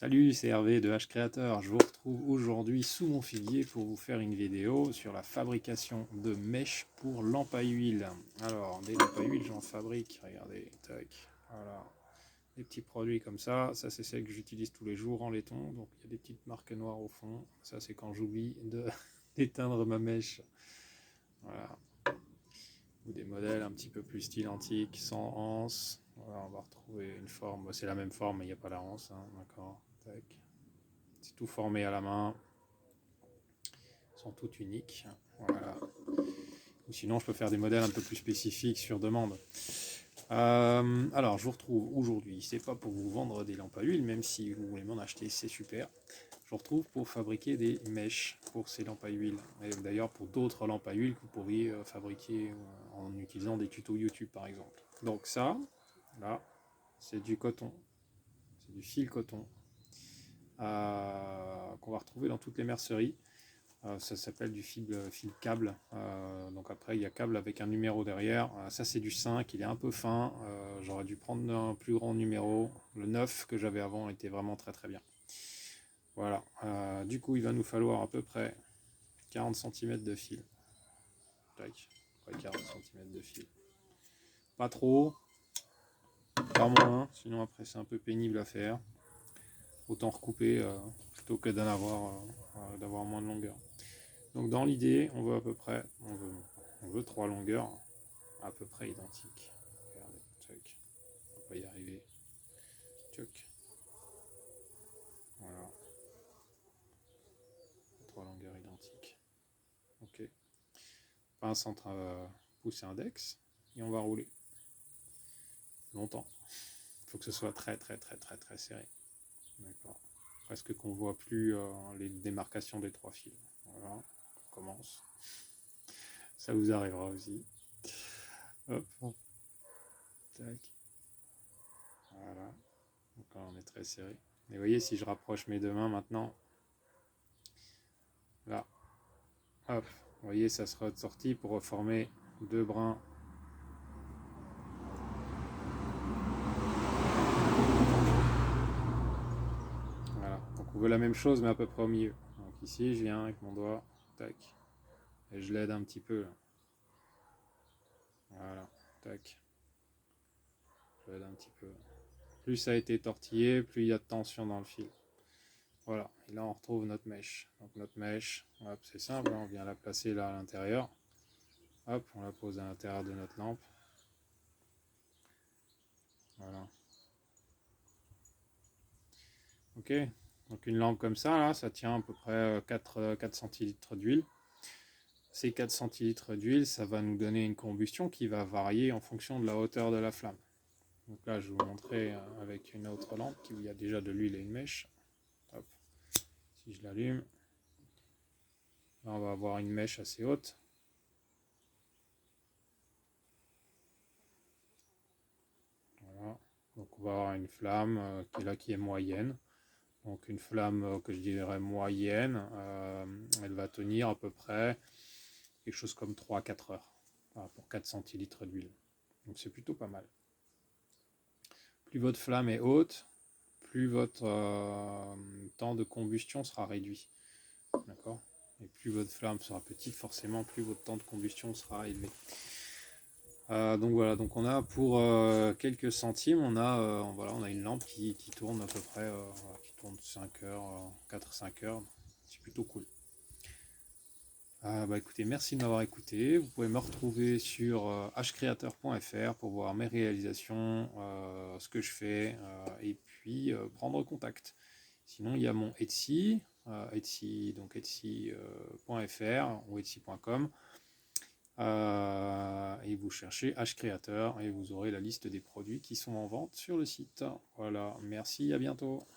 Salut, c'est Hervé de H-Creator. Je vous retrouve aujourd'hui sous mon figuier pour vous faire une vidéo sur la fabrication de mèches pour lampes à huile. Alors, des lampes à huile, j'en fabrique, regardez, tac, voilà. Des petits produits comme ça c'est celle que j'utilise tous les jours en laiton, donc il y a des petites marques noires au fond. Ça c'est quand j'oublie d'éteindre ma mèche. Voilà. Ou des modèles un petit peu plus style antique, sans anse. Voilà, on va retrouver une forme, c'est la même forme mais il n'y a pas la anse, hein, d'accord. Tac. C'est tout formé à la main. Ils sont toutes uniques. Voilà. Ou sinon, je peux faire des modèles un peu plus spécifiques sur demande. Alors, je vous retrouve aujourd'hui. C'est pas pour vous vendre des lampes à huile, même si vous voulez m'en acheter, c'est super. Je vous retrouve pour fabriquer des mèches pour ces lampes à huile. Et d'ailleurs, pour d'autres lampes à huile que vous pourriez fabriquer en utilisant des tutos YouTube, par exemple. Donc ça, là, c'est du coton. C'est du fil coton qu'on va retrouver dans toutes les merceries. Ça s'appelle du fil câble. Donc après, il y a câble avec un numéro derrière. Ça, c'est du 5. Il est un peu fin. J'aurais dû prendre un plus grand numéro. Le 9 que j'avais avant était vraiment très très bien. Voilà. Du coup, il va nous falloir à peu près 40 cm de fil. Tac. Après 40 cm de fil. Pas trop. Pas moins. Sinon, après, c'est un peu pénible à faire. Autant recouper plutôt que d'avoir moins de longueur. Donc dans l'idée, on veut à peu près, on veut 3 longueurs à peu près identiques. Regardez, tchoc. On va y arriver. Tchoc. Voilà. 3 longueurs identiques. Ok. Pince entre pouce et index. Et on va rouler. Longtemps. Il faut que ce soit très très très très très serré. D'accord. Presque qu'on voit plus les démarcations des 3 fils. Voilà. On commence. Ça vous arrivera aussi. Hop. Tac. Voilà. Donc là, on est très serré. Et vous voyez, si je rapproche mes deux mains maintenant, là, hop, vous voyez, ça sera sorti pour reformer deux brins. Voilà, donc on veut la même chose, mais à peu près au milieu. Donc ici, je viens avec mon doigt, tac, et je l'aide un petit peu. Là. Voilà, tac, je l'aide un petit peu. Plus ça a été tortillé, plus il y a de tension dans le fil. Voilà, et là on retrouve notre mèche. Donc notre mèche, hop, c'est simple, on vient la placer là à l'intérieur. Hop, on la pose à l'intérieur de notre lampe. Voilà. Ok, donc une lampe comme ça, là, ça tient à peu près 4 centilitres d'huile. Ces 4 centilitres d'huile, ça va nous donner une combustion qui va varier en fonction de la hauteur de la flamme. Donc là, je vais vous montrer avec une autre lampe où il y a déjà de l'huile et une mèche. Hop. Si je l'allume, là, on va avoir une mèche assez haute. Voilà. Donc on va avoir une flamme qui est moyenne. Donc une flamme que je dirais moyenne, elle va tenir à peu près quelque chose comme 3-4 heures pour 4 centilitres d'huile. Donc c'est plutôt pas mal. Plus votre flamme est haute, plus votre temps de combustion sera réduit. D'accord. Et plus votre flamme sera petite, forcément, plus votre temps de combustion sera élevé. Donc voilà, donc on a pour quelques centimes, on a une lampe qui tourne à peu près, qui tourne 5 heures, 4-5 heures. C'est plutôt cool. Écoutez, merci de m'avoir écouté. Vous pouvez me retrouver sur hcreator.fr pour voir mes réalisations, ce que je fais, et puis prendre contact. Sinon, il y a mon Etsy, donc etsy.fr ou etsy.com. Et vous cherchez hcreator et vous aurez la liste des produits qui sont en vente sur le site. Voilà, merci, à bientôt.